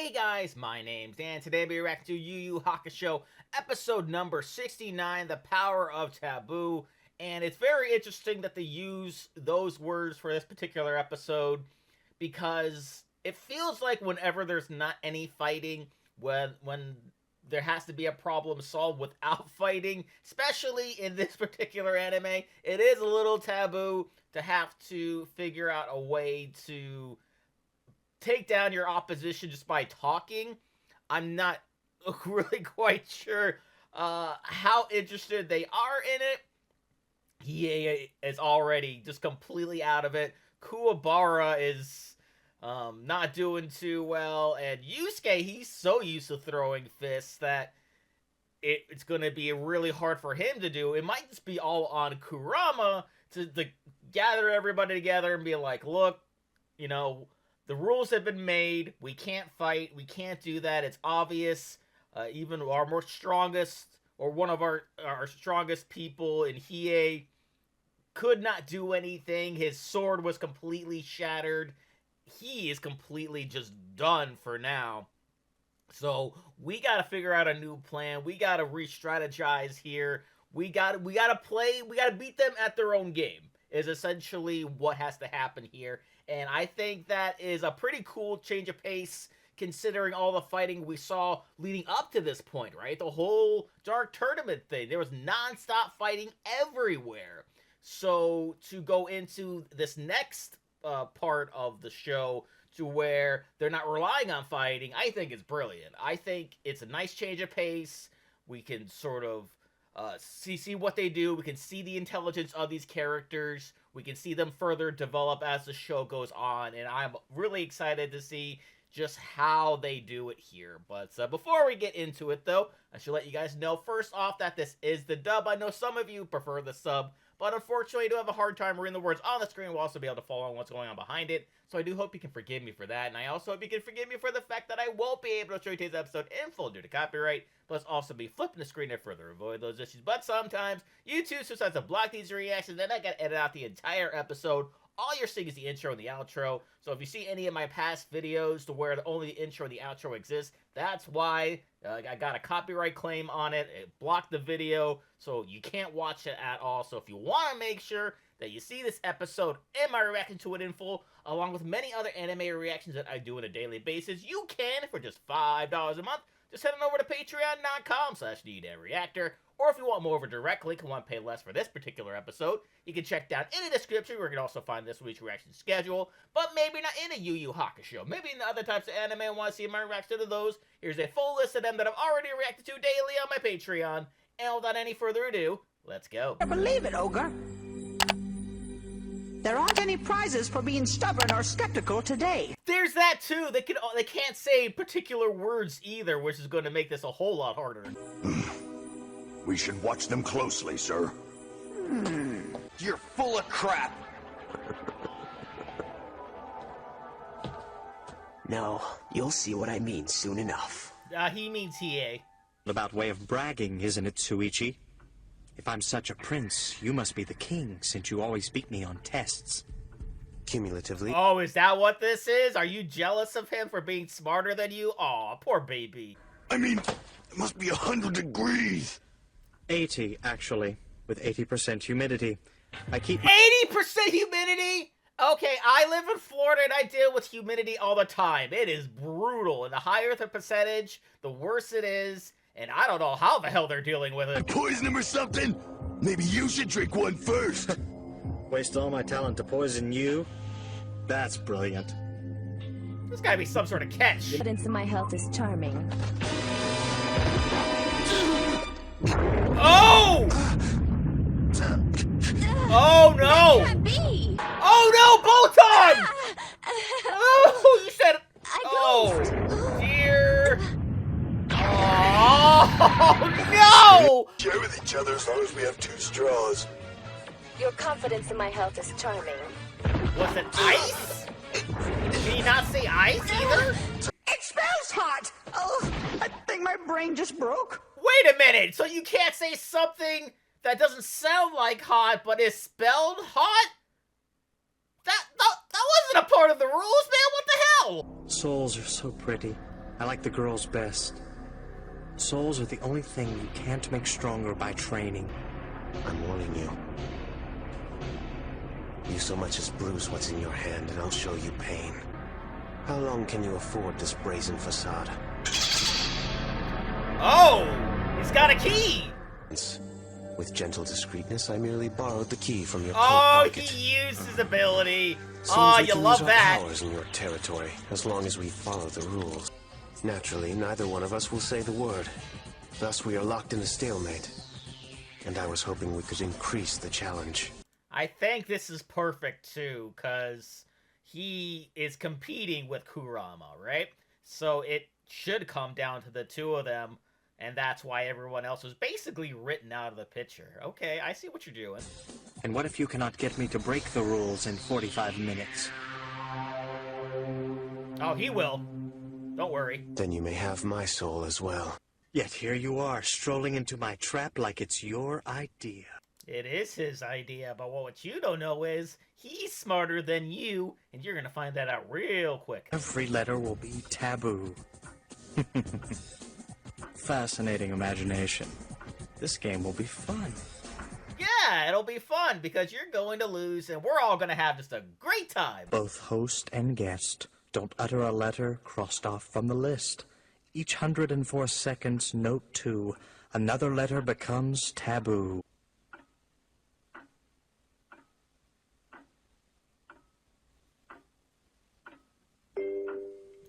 Hey guys, my name's Dan. Today we'll be reacting to Yu Hakusho, episode number 69, The Power of Taboo. And it's very interesting that they use those words for this particular episode, because it feels like whenever there's not any fighting, when there has to be a problem solved without fighting, especially in this particular anime, it is a little taboo to have to figure out a way to take down your opposition just by talking. I'm not really quite sure how interested they are in it. He is already just completely out of it. Kuwabara is not doing too well, and Yusuke, he's so used to throwing fists that it's going to be really hard for him to do. It might just be all on Kurama to gather everybody together and be like, look, you know, the rules have been made. We can't fight. We can't do that. It's obvious. Even our most strongest, or one of our strongest people in Hiei, could not do anything. His sword was completely shattered. He is completely just done for now. So we got to figure out a new plan. We got to re-strategize here. We got to beat them at their own game, is essentially what has to happen here. And I think that is a pretty cool change of pace, considering all the fighting we saw leading up to this point, right? The whole Dark Tournament thing. There was non-stop fighting everywhere. So to go into this next part of the show to where they're not relying on fighting, I think is brilliant. I think it's a nice change of pace. We can sort of see what they do. We can see the intelligence of these characters. We can see them further develop as the show goes on, and I'm really excited to see just how they do it here. But before we get into it, though, I should let you guys know first off that this is the dub. I know some of you prefer the sub, but unfortunately I do have a hard time reading the words on the screen. We'll also be able to follow on what's going on behind it, so I do hope you can forgive me for that. And I also hope you can forgive me for the fact that I won't be able to show you today's episode in full due to copyright, plus also be flipping the screen to further avoid those issues. But sometimes YouTube decides to block these reactions, and I gotta edit out the entire episode. All you're seeing is the intro and the outro. So if you see any of my past videos to where only the intro and the outro exist, that's why. I got a copyright claim on it. It blocked the video, so you can't watch it at all. So if you want to make sure that you see this episode and my reaction to it in full, along with many other anime reactions that I do on a daily basis, you can for just $5 a month. Just head on over to patreon.com/Reactor. Or if you want more of a direct link and want to pay less for this particular episode, you can check down in the description where you can also find this week's reaction schedule. But maybe not in a Yu Hakusho. Maybe in the other types of anime and want to see my reaction to those. Here's a full list of them that I've already reacted to daily on my Patreon. And without any further ado, let's go. I believe it, Ogre. There aren't any prizes for being stubborn or skeptical today. There's that too. They can't say particular words either, which is going to make this a whole lot harder. We should watch them closely, sir. You're full of crap. No, you'll see what I mean soon enough. He means Hiei. About way of bragging, isn't it, Suichi? If I'm such a prince, you must be the king, since you always beat me on tests. Cumulatively. Oh, is that what this is? Are you jealous of him for being smarter than you? Aw, poor baby. I mean, it must be 100 degrees. 80, actually, with 80% humidity. I keep 80% humidity? Okay, I live in Florida and I deal with humidity all the time. It is brutal, and the higher the percentage, the worse it is, and I don't know how the hell they're dealing with it. Poison him or something? Maybe you should drink one first. waste all my talent to poison you? That's brilliant. There's gotta be some sort of catch. Evidence of my health is charming. Oh! Oh no! That can't be! Oh no, Bolton! Oh, you said. Oh, dear. Oh no! Share with each other as long as we have 2 straws. Your confidence in my health is charming. Was it ice? Did he not say ice either? It smells hot. Oh, I think my brain just broke. Wait a minute, so you can't say something that doesn't sound like hot, but is spelled hot? That wasn't a part of the rules, man, what the hell? Souls are so pretty. I like the girls best. Souls are the only thing you can't make stronger by training. I'm warning you. You so much as bruise what's in your hand, and I'll show you pain. How long can you afford this brazen facade? Oh! He's got a key! With gentle discreetness, I merely borrowed the key from your coat Oh, pocket. he used his ability. Seems Oh, we you can love use our that. powers in your territory, as long as we follow the rules. Naturally, neither one of us will say the word. Thus, we are locked in a stalemate. And I was hoping we could increase the challenge. I think this is perfect, too, because he is competing with Kurama, right? So it should come down to the two of them, and that's why everyone else was basically written out of the picture. Okay, I see what you're doing. And what if you cannot get me to break the rules in 45 minutes? Oh, he will. Don't worry. Then you may have my soul as well. Yet here you are, strolling into my trap like it's your idea. It is his idea, but what you don't know is he's smarter than you, and you're gonna find that out real quick. Every letter will be taboo. Fascinating imagination. This game will be fun. Yeah, it'll be fun because you're going to lose, and we're all gonna have just a great time. Both host and guest don't utter a letter crossed off from the list. Each 104 seconds, note 2, another letter becomes taboo.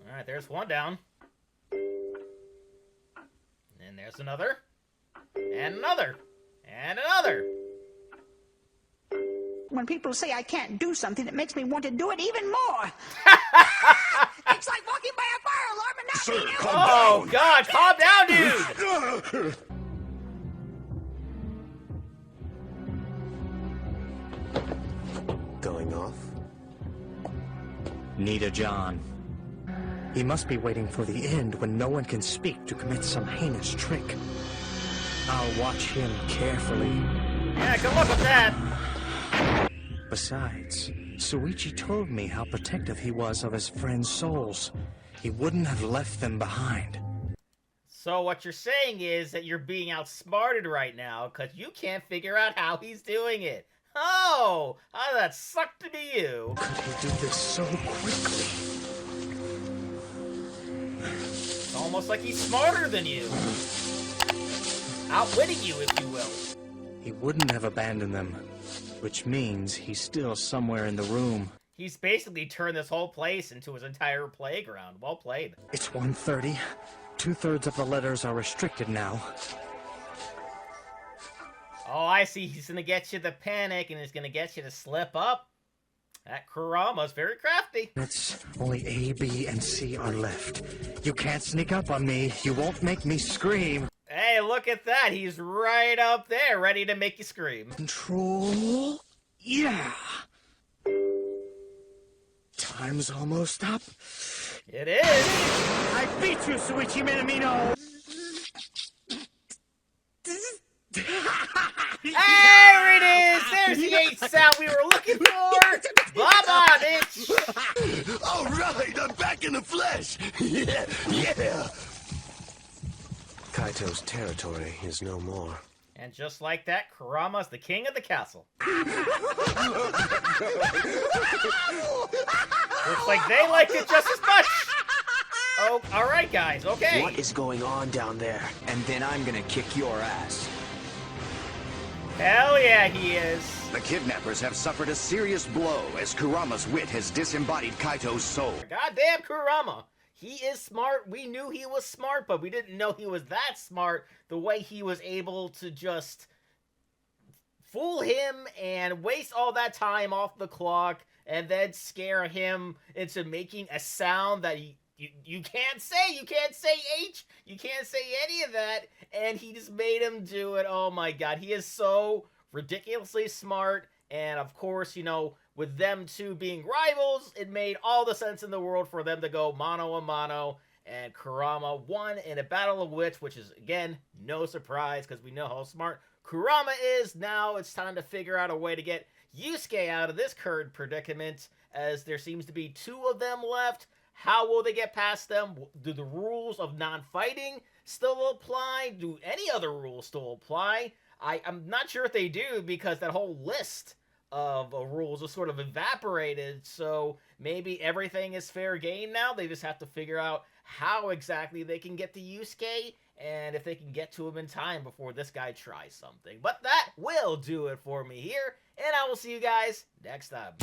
Alright, there's one down. And there's another. And another. And another. When people say I can't do something, it makes me want to do it even more. It's like walking by a fire alarm and not Sir, being able calm Oh, down. God, calm down, dude! Going off? Nita John. He must be waiting for the end when no one can speak to commit some heinous trick. I'll watch him carefully. Yeah, good luck with that. Besides, Suichi told me how protective he was of his friends' souls. He wouldn't have left them behind. So what you're saying is that you're being outsmarted right now because you can't figure out how he's doing it. Oh, how does that suck to be you? Could he do this so quickly? It's almost like he's smarter than you. Outwitting you, if you will. He wouldn't have abandoned them, which means he's still somewhere in the room. He's basically turned this whole place into his entire playground. Well played. It's 1:30. 2/3 of the letters are restricted now. Oh, I see. He's gonna get you to panic, and he's gonna get you to slip up. That Kurama's very crafty. It's only A, B, and C are left. You can't sneak up on me. You won't make me scream. Hey, look at that. He's right up there, ready to make you scream. Control. Yeah. Time's almost up. It is. I beat you, Suichi Minamino. There it is! There's the 8 sound we were looking for! Bye-bye, bitch! All right, I'm back in the flesh. Yeah, yeah. Kaito's territory is no more. And just like that, Kurama's the king of the castle. Looks like they liked it just as much! Oh, alright guys, okay. What is going on down there? And then I'm gonna kick your ass. Hell yeah, he is. The kidnappers have suffered a serious blow as Kurama's wit has disembodied Kaito's soul. Goddamn Kurama. He is smart. We knew he was smart, but we didn't know he was that smart. The way he was able to just fool him and waste all that time off the clock and then scare him into making a sound that you can't say. You can't say H. You can't say any of that. And he just made him do it. Oh my god. He is so ridiculously smart. And of course, you know, with them two being rivals, it made all the sense in the world for them to go mano a mano. And Kurama won in a battle of wits, which is, again, no surprise because we know how smart Kurama is. Now it's time to figure out a way to get Yusuke out of this current predicament, as there seems to be 2 of them left. How will they get past them? Do the rules of non-fighting still apply? Do any other rules still apply? I'm not sure if they do, because that whole list of rules is sort of evaporated, so maybe everything is fair game now. They just have to figure out how exactly they can get to Yusuke, and if they can get to him in time before this guy tries something. But that will do it for me here, and I will see you guys next time.